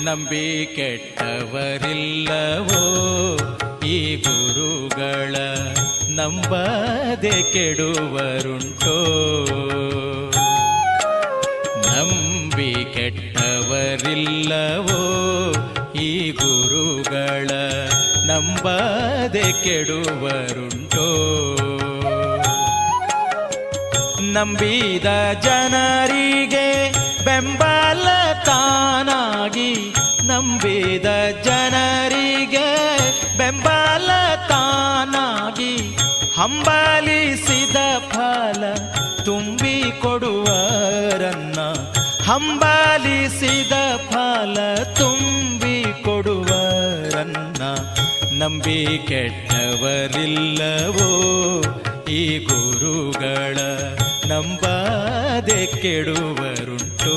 ನಂಬಿ ಕೆಟ್ಟವರಿಲ್ಲವೋ ಈ ಗುರುಗಳ ನಂಬದೆ ಕೆಡುವರುಂಟೋ. ನಂಬಿ ಕೆಟ್ಟವರಿಲ್ಲವೋ ಈ ಗುರುಗಳ ನಂಬದೆ ಕೆಡುವರುಂಟೋ. ನಂಬಿದ ಜನರಿಗೆ ಬೆಂಬಲ ತಾನಾಗಿ, ನಂಬಿದ ಜನರಿಗೆ ಬೆಂಬಲ ತಾನಾಗಿ, ಹಂಬಲಿಸಿದ ಫಲ ತುಂಬಿ ಕೊಡುವರನ್ನ, ಹಂಬಲಿಸಿದ ಫಲ ತುಂಬಿ ಕೊಡುವರನ್ನ. ನಂಬಿ ಕೆಟ್ಟವರಿಲ್ಲವೋ ಈ ಗುರುಗಳ ನಂಬದೆ ಕೆಡುವರುಂಟೋ.